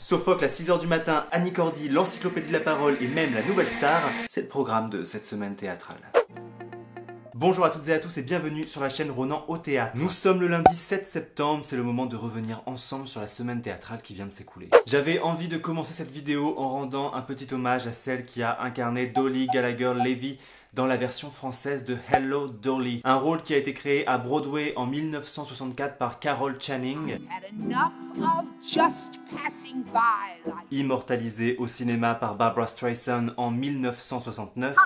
Sophocle à 6h du matin, Annie Cordy, l'encyclopédie de la parole et même la nouvelle star, c'est le programme de cette semaine théâtrale. Bonjour à toutes et à tous et bienvenue sur la chaîne Ronan au théâtre. Nous sommes le lundi 7 septembre, c'est le moment de revenir ensemble sur la semaine théâtrale qui vient de s'écouler. J'avais envie de commencer cette vidéo en rendant un petit hommage à celle qui a incarné Dolly Gallagher-Levy dans la version française de Hello Dolly, un rôle qui a été créé à Broadway en 1964 par Carol Channing, immortalisé au cinéma par Barbra Streisand en 1969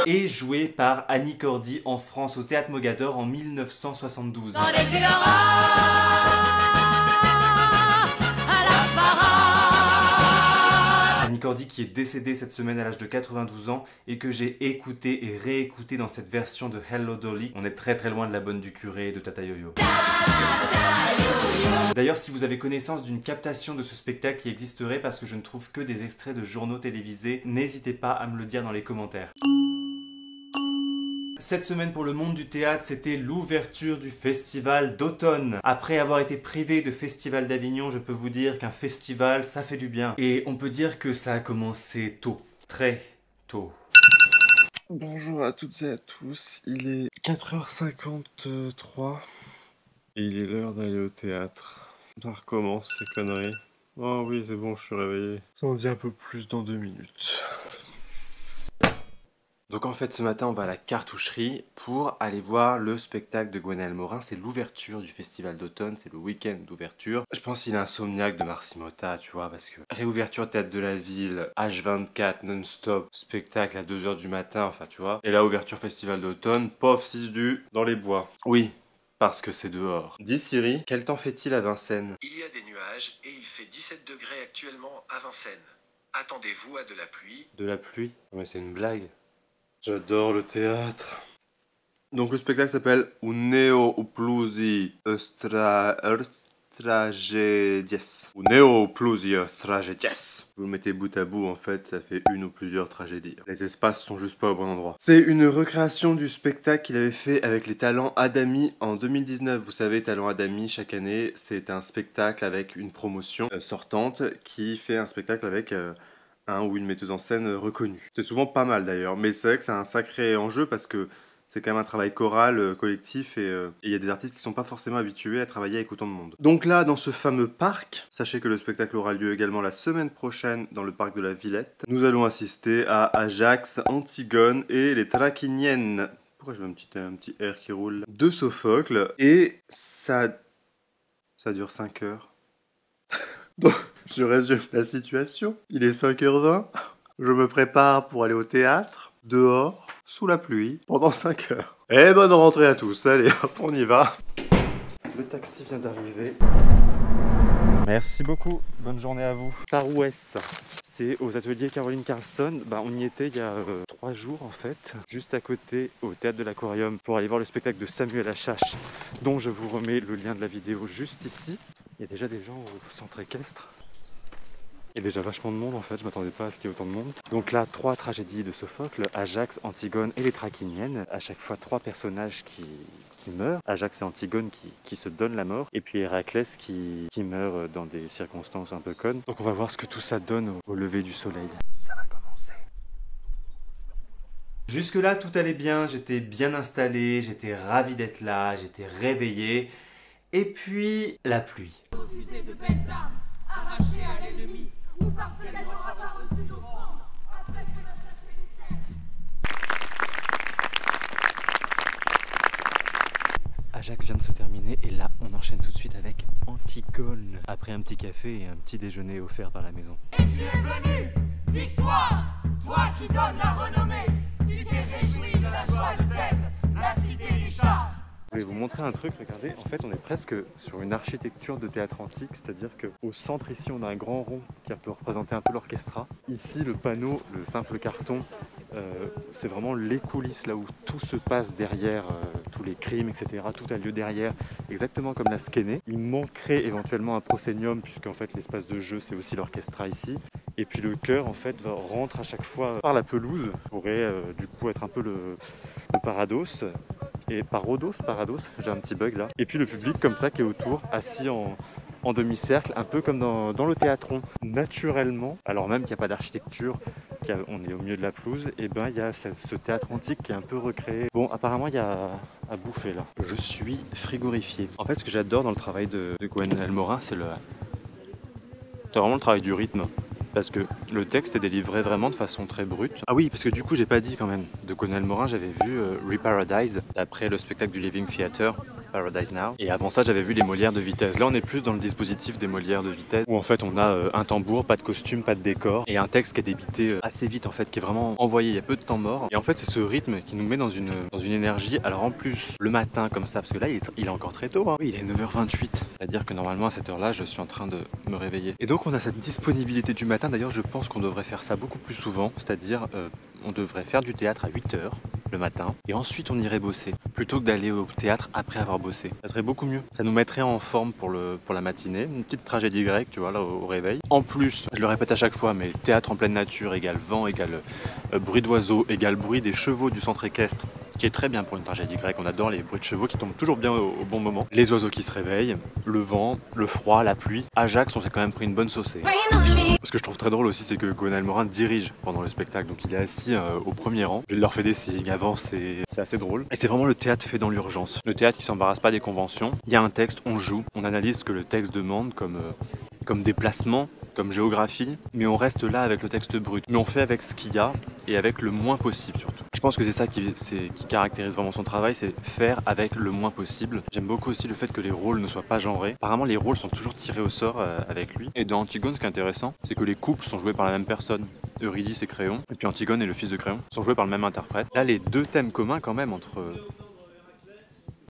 et joué par Annie Cordy en France au Théâtre Mogador en 1972. Annie Cordy qui est décédée cette semaine à l'âge de 92 ans et que j'ai écouté et réécouté dans cette version de Hello Dolly. On est très loin de la bonne du curé et de Tata Yo-Yo. D'ailleurs, si vous avez connaissance d'une captation de ce spectacle qui existerait parce que je ne trouve que des extraits de journaux télévisés, n'hésitez pas à me le dire dans les commentaires. Cette semaine pour le monde du théâtre, c'était l'ouverture du festival d'automne. Après avoir été privé de Festival d'Avignon, je peux vous dire qu'un festival, ça fait du bien. Et on peut dire que ça a commencé tôt, très tôt. Bonjour à toutes et à tous, il est 4h53 et il est l'heure d'aller au théâtre. Ça recommence ces conneries. Oh oui, c'est bon, je suis réveillé. Ça en dit un peu plus dans 2 minutes. Donc en fait ce matin on va à la cartoucherie pour aller voir le spectacle de Gwenaëlle Morin. C'est l'ouverture du festival d'automne, c'est le week-end d'ouverture. Je pense qu'il est insomniaque de Marcy Motta, tu vois, parce que réouverture Théâtre de la Ville, H24 non-stop, spectacle à 2h du matin, enfin tu vois. Et là ouverture festival d'automne, pof 6 du dans les bois. Oui, parce que c'est dehors. Dis Siri, quel temps fait-il à Vincennes? Il y a des nuages et il fait 17 degrés actuellement à Vincennes. Attendez-vous à de la pluie. De la pluie? Mais c'est une blague. J'adore le théâtre. Donc le spectacle s'appelle Uneo Uplusi Tragedies. Uneo Uplusi Tragedies. Vous le mettez bout à bout, en fait, ça fait une ou plusieurs tragédies. Les espaces sont juste pas au bon endroit. C'est une recréation du spectacle qu'il avait fait avec les Talents Adami en 2019. Vous savez, Talents Adami, chaque année, c'est un spectacle avec une promotion sortante qui fait un spectacle avec un ou une metteuse en scène reconnue. C'est souvent pas mal d'ailleurs, mais c'est vrai que c'est un sacré enjeu parce que c'est quand même un travail choral, collectif, et il y a des artistes qui sont pas forcément habitués à travailler avec autant de monde. Donc là, dans ce fameux parc, sachez que le spectacle aura lieu également la semaine prochaine dans le parc de la Villette. Nous allons assister à Ajax, Antigone et les Traquiniennes. Pourquoi je veux un petit air qui roule? De Sophocle, et ça dure 5 heures. Donc, je résume la situation. Il est 5h20. Je me prépare pour aller au théâtre, dehors, sous la pluie, pendant 5 heures. Et bonne rentrée à tous. Allez, hop, on y va. Le taxi vient d'arriver. Merci beaucoup, bonne journée à vous. Par où est-ce? C'est aux ateliers Caroline Carlson. On y était il y a 3 jours en fait, juste à côté au théâtre de l'Aquarium pour aller voir le spectacle de Samuel Achache, dont je vous remets le lien de la vidéo juste ici. Il y a déjà des gens au centre équestre. Il y a déjà vachement de monde en fait, je m'attendais pas à ce qu'il y ait autant de monde. Donc là, 3 tragédies de Sophocle, Ajax, Antigone et les Traquiniennes. À chaque fois 3 personnages qui meurent. Ajax et Antigone qui se donnent la mort. Et puis Héraclès qui meurt dans des circonstances un peu connes. Donc on va voir ce que tout ça donne au lever du soleil. Ça va commencer. Jusque là tout allait bien, j'étais bien installé, j'étais ravi d'être là, j'étais réveillé. Et puis, la pluie. Refusé de belles armes, arrachées à l'ennemi, ou parce qu'elle n'aura pas reçu d'offrande, après qu'on a chassé les cerfs. Ajax vient de se terminer et là, on enchaîne tout de suite avec Antigone. Après un petit café et un petit déjeuner offert par la maison. Et tu es venu, victoire, toi qui donnes la renommée, tu t'es réjoui de la joie de Thèbes, la cité des chats. Je vais vous montrer un truc, regardez, en fait on est presque sur une architecture de théâtre antique, c'est-à-dire qu'au centre ici on a un grand rond qui peut représenter un peu l'orchestra. Ici le panneau, le simple carton, c'est vraiment les coulisses là où tout se passe derrière, tous les crimes, etc. Tout a lieu derrière, exactement comme la Skene. Il manquerait éventuellement un proscenium puisqu'en fait l'espace de jeu c'est aussi l'orchestra ici. Et puis le chœur en fait rentre à chaque fois par la pelouse, pourrait du coup être un peu le parados. Et Parados, j'ai un petit bug là. Et puis le public comme ça qui est autour, assis en en demi-cercle, un peu comme dans le théâtron. Naturellement, alors même qu'il n'y a pas d'architecture, on est au milieu de la pelouse, et ben il y a ce théâtre antique qui est un peu recréé. Bon, apparemment il y a à bouffer là. Je suis frigorifié. En fait, ce que j'adore dans le travail de Gwenaël Morin, c'est vraiment le travail du rythme. Parce que le texte est délivré vraiment de façon très brute. Ah oui, parce que du coup, j'ai pas dit quand même. De Gwenaël Morin, j'avais vu Reparadise, après le spectacle du Living Theatre, Paradise Now. Et avant ça, j'avais vu les Molières de vitesse. Là, on est plus dans le dispositif des Molières de vitesse, où en fait, on a un tambour, pas de costume, pas de décor, et un texte qui est débité assez vite, en fait, qui est vraiment envoyé. Il y a peu de temps mort. Et en fait, c'est ce rythme qui nous met dans une énergie. Alors en plus, le matin, comme ça, parce que là, il est encore très tôt. Hein. Oui, il est 9h28. C'est-à-dire que normalement, à cette heure-là, je suis en train de me réveiller. Et donc, on a cette disponibilité du matin. D'ailleurs, je pense qu'on devrait faire ça beaucoup plus souvent. C'est-à-dire, on devrait faire du théâtre à 8h le matin, et ensuite on irait bosser, plutôt que d'aller au théâtre après avoir bossé. Ça serait beaucoup mieux. Ça nous mettrait en forme pour la matinée, une petite tragédie grecque, tu vois, là au réveil. En plus, je le répète à chaque fois, mais théâtre en pleine nature égale vent, égale bruit d'oiseaux, égale bruit des chevaux du centre équestre, qui est très bien pour une tragédie grecque. On adore les bruits de chevaux qui tombent toujours bien au bon moment. Les oiseaux qui se réveillent, le vent, le froid, la pluie. Ajax, on s'est quand même pris une bonne saucée. Ce que je trouve très drôle aussi, c'est que Gwenaël Morin dirige pendant le spectacle, donc il est assis au premier rang. Il leur fait des signes, avant c'est assez drôle. Et c'est vraiment le théâtre fait dans l'urgence. Le théâtre qui s'embarrasse pas des conventions. Il y a un texte, on joue, on analyse ce que le texte demande comme déplacement, comme géographie, mais on reste là avec le texte brut. Mais on fait avec ce qu'il y a et avec le moins possible surtout. Je pense que c'est ça qui caractérise vraiment son travail, c'est faire avec le moins possible. J'aime beaucoup aussi le fait que les rôles ne soient pas genrés. Apparemment les rôles sont toujours tirés au sort avec lui. Et dans Antigone, ce qui est intéressant, c'est que les couples sont joués par la même personne. Eurydice et Créon, et puis Antigone et le fils de Créon sont joués par le même interprète. Là, les deux thèmes communs quand même entre...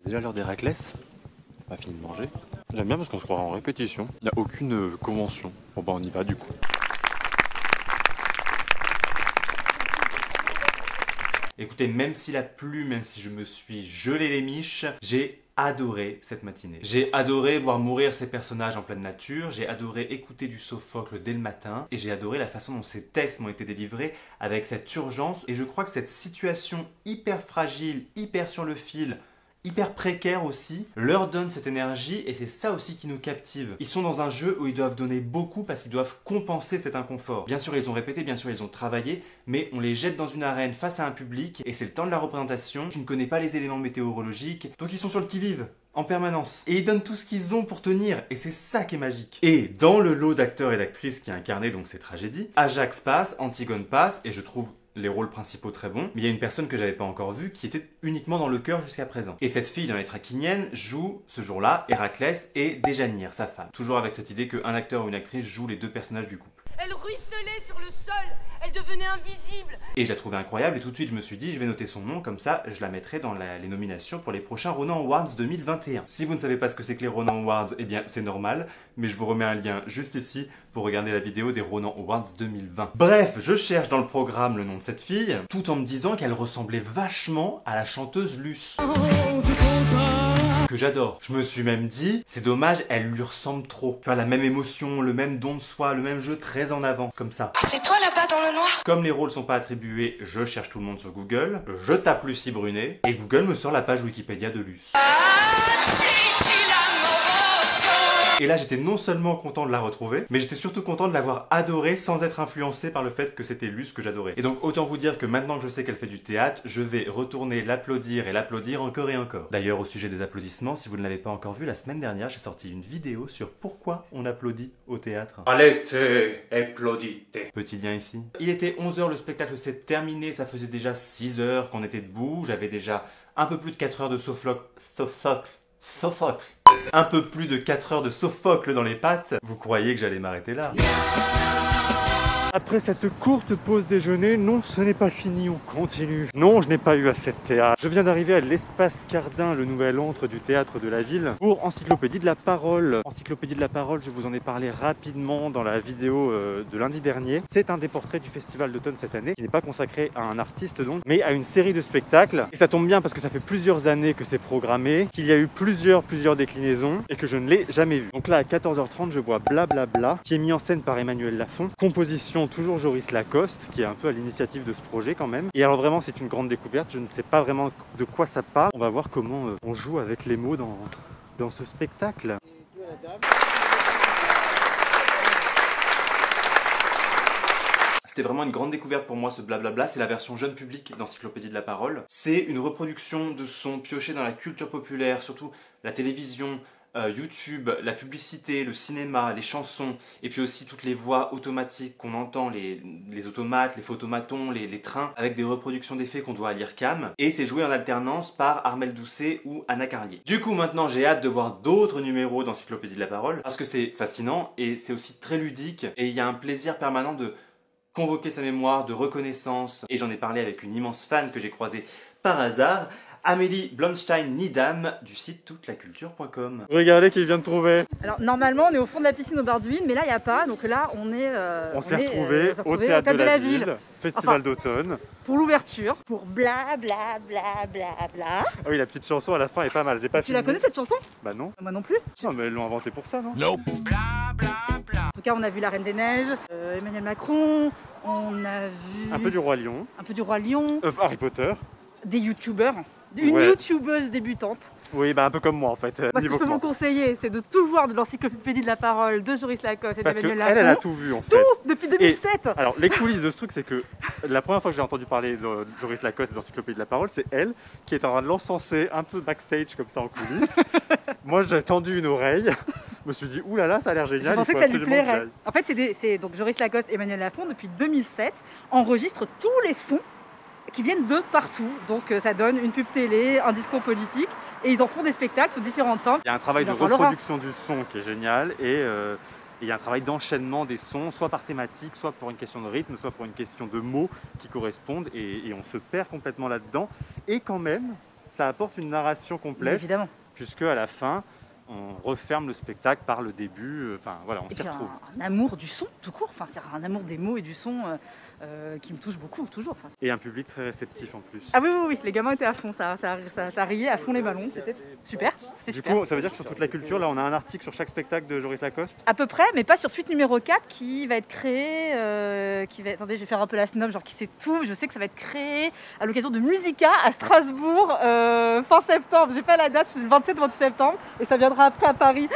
Déjà l'heure d'Héraclès, pas fini de manger. J'aime bien parce qu'on se croit en répétition. Il n'y a aucune convention. Bon bah on y va du coup. Écoutez, même s'il a plu, même si je me suis gelé les miches, j'ai adoré cette matinée. J'ai adoré voir mourir ces personnages en pleine nature, j'ai adoré écouter du Sophocle dès le matin, et j'ai adoré la façon dont ces textes m'ont été délivrés avec cette urgence, et je crois que cette situation hyper fragile, hyper sur le fil, hyper précaire aussi, leur donne cette énergie, et c'est ça aussi qui nous captive. Ils sont dans un jeu où ils doivent donner beaucoup parce qu'ils doivent compenser cet inconfort. Bien sûr ils ont répété, bien sûr ils ont travaillé, mais on les jette dans une arène face à un public, et c'est le temps de la représentation, tu ne connais pas les éléments météorologiques, donc ils sont sur le qui-vive en permanence. Et ils donnent tout ce qu'ils ont pour tenir, et c'est ça qui est magique. Et dans le lot d'acteurs et d'actrices qui incarnaient donc ces tragédies, Ajax passe, Antigone passe, et je trouve les rôles principaux très bons, mais il y a une personne que j'avais pas encore vue qui était uniquement dans le cœur jusqu'à présent. Et cette fille dans les Trachiniennes joue ce jour-là Héraclès et Déjanire, sa femme. Toujours avec cette idée qu'un acteur ou une actrice joue les deux personnages du couple. Elle ruisselait sur le sol, elle devenait invisible. Et je la trouvais incroyable, et tout de suite je me suis dit je vais noter son nom, comme ça je la mettrai dans les nominations pour les prochains Ronan Awards 2021. Si vous ne savez pas ce que c'est que les Ronan Awards, eh bien c'est normal, mais je vous remets un lien juste ici pour regarder la vidéo des Ronan Awards 2020. Bref, je cherche dans le programme le nom de cette fille, tout en me disant qu'elle ressemblait vachement à la chanteuse Luce. Que j'adore. Je me suis même dit, c'est dommage, elle lui ressemble trop. Tu vois, la même émotion, le même don de soi, le même jeu très en avant, comme ça. C'est toi là-bas dans le noir? Comme les rôles sont pas attribués, je cherche tout le monde sur Google, je tape Lucie Brunet, et Google me sort la page Wikipédia de Luce. Et là, j'étais non seulement content de la retrouver, mais j'étais surtout content de l'avoir adorée sans être influencé par le fait que c'était Luce que j'adorais. Et donc, autant vous dire que maintenant que je sais qu'elle fait du théâtre, je vais retourner l'applaudir et l'applaudir encore et encore. D'ailleurs, au sujet des applaudissements, si vous ne l'avez pas encore vu, la semaine dernière, j'ai sorti une vidéo sur pourquoi on applaudit au théâtre. Allez, applaudite. Petit lien ici. Il était 11h, le spectacle s'est terminé, ça faisait déjà 6 heures qu'on était debout, j'avais déjà un peu plus de 4 heures de Sophocle. Un peu plus de 4 heures de Sophocle dans les pattes. Vous croyez que j'allais m'arrêter là? Après cette courte pause déjeuner, non, ce n'est pas fini, on continue. Non, je n'ai pas eu assez de théâtre. Je viens d'arriver à l'Espace Cardin, le nouvel antre du théâtre de la ville, pour Encyclopédie de la Parole. Encyclopédie de la Parole, je vous en ai parlé rapidement dans la vidéo de lundi dernier. C'est un des portraits du Festival d'automne cette année, qui n'est pas consacré à un artiste donc, mais à une série de spectacles. Et ça tombe bien parce que ça fait plusieurs années que c'est programmé, qu'il y a eu plusieurs déclinaisons, et que je ne l'ai jamais vu. Donc là, à 14h30, je vois Blablabla, qui est mis en scène par Emmanuel Lafont. Composition toujours Joris Lacoste, qui est un peu à l'initiative de ce projet quand même. Et alors vraiment, c'est une grande découverte. Je ne sais pas vraiment de quoi ça parle. On va voir comment on joue avec les mots dans ce spectacle. C'était vraiment une grande découverte pour moi ce blablabla, c'est la version jeune public d'Encyclopédie de la Parole. C'est une reproduction de sons piochés dans la culture populaire, surtout la télévision, YouTube, la publicité, le cinéma, les chansons, et puis aussi toutes les voix automatiques qu'on entend, les automates, les photomatons, les trains, avec des reproductions d'effets qu'on doit à l'IRCAM, et c'est joué en alternance par Armelle Doucet ou Anna Carlier. Du coup maintenant j'ai hâte de voir d'autres numéros d'Encyclopédie de la Parole, parce que c'est fascinant, et c'est aussi très ludique, et il y a un plaisir permanent de convoquer sa mémoire, de reconnaissance, et j'en ai parlé avec une immense fan que j'ai croisée par hasard, Amélie Blomstein-Nidam du site toutelaculture.com. Regardez qui vient de trouver. Alors normalement on est au fond de la piscine au Bardouine, mais là il n'y a pas, donc là on est on s'est retrouvés au théâtre de la ville, festival d'automne. Pour l'ouverture, pour bla bla bla bla bla. Ah oui, la petite chanson à la fin est pas mal. J'ai pas Tu la connais cette chanson? Bah non. Moi non plus. Non mais ils l'ont inventée pour ça, non? Nope. En tout cas on a vu la Reine des Neiges, Emmanuel Macron, on a vu... Un peu du Roi Lion. Un peu du Roi Lion. Harry Potter. Des youtubeurs. Une Ouais. youtubeuse débutante. Oui, bah un peu comme moi en fait. Moi, ce que je peux vous conseiller, c'est de tout voir de l'Encyclopédie de la Parole de Joris Lacoste et parce d'Emmanuel qu'elle, elle a Lafont. tout vu en fait. Tout depuis 2007. Alors, les coulisses de ce truc, c'est que la première fois que j'ai entendu parler de Joris Lacoste et d'Encyclopédie de la Parole, c'est elle qui est en train de l'encenser un peu backstage comme ça en coulisses. Moi, j'ai tendu une oreille. Je me suis dit, oulala, ça a l'air génial. Je pensais que ça lui plairait. En fait, c'est donc Joris Lacoste et Emmanuel Lafont, depuis 2007, enregistrent tous les sons qui viennent de partout. Donc ça donne une pub télé, un discours politique, et ils en font des spectacles sous différentes formes. Il y a un travail Il de en parlera. reproduction du son qui est génial, et il y a un travail d'enchaînement des sons, soit par thématique, soit pour une question de rythme, soit pour une question de mots qui correspondent, et on se perd complètement là-dedans. Et quand même, ça apporte une narration Mais complète, évidemment. puisque à la fin, on referme le spectacle par le début, enfin voilà, on Et s'y puis retrouve. un amour du son, tout court. Enfin, c'est un amour des mots et du son qui me touche beaucoup, toujours. Enfin, Et un public très réceptif en plus. ah oui, oui, oui, les gamins étaient à fond, ça riait à fond les ballons, c'était super. C'était Du super. coup, ça veut dire que sur toute la culture, là, on a un article sur chaque spectacle de Joris Lacoste. À peu près, mais pas sur suite numéro 4 qui va être créée. Attendez, je vais faire un peu la snob, genre qui sait tout. Je sais que ça va être créé à l'occasion de Musica à Strasbourg fin septembre. J'ai pas la date, c'est le 27 ou 28 septembre et ça viendra après à Paris.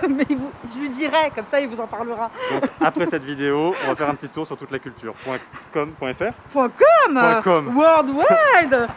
Mais je lui dirai, comme ça il vous en parlera. Donc après cette vidéo, on va faire un petit tour sur toute la culture.com.fr. .com Worldwide.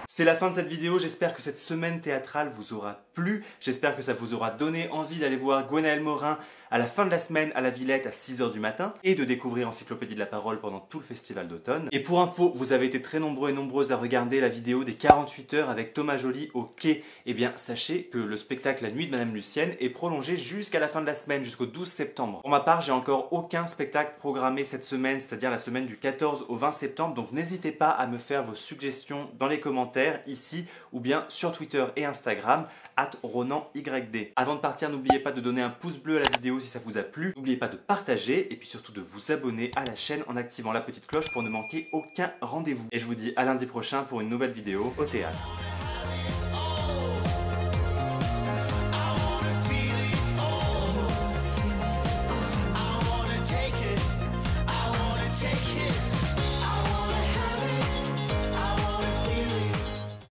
C'est la fin de cette vidéo, j'espère que cette semaine théâtrale vous aura plu, j'espère que ça vous aura donné envie d'aller voir Gwenaëlle Morin à la fin de la semaine à la Villette à 6 h du matin et de découvrir Encyclopédie de la Parole pendant tout le festival d'automne. Et pour info, vous avez été très nombreux et nombreuses à regarder la vidéo des 48 heures avec Thomas Joly au quai. Eh bien, sachez que le spectacle La Nuit de Madame Lucienne est prolongé jusqu'à la fin de la semaine, jusqu'au 12 septembre. Pour ma part, j'ai encore aucun spectacle programmé cette semaine, c'est-à-dire la semaine du 14 au 20 septembre, donc n'hésitez pas à me faire vos suggestions dans les commentaires, ici, ou bien sur Twitter et Instagram, @RonanYD. Avant de partir, n'oubliez pas de donner un pouce bleu à la vidéo si ça vous a plu, n'oubliez pas de partager, et puis surtout de vous abonner à la chaîne en activant la petite cloche pour ne manquer aucun rendez-vous. Et je vous dis à lundi prochain pour une nouvelle vidéo au théâtre.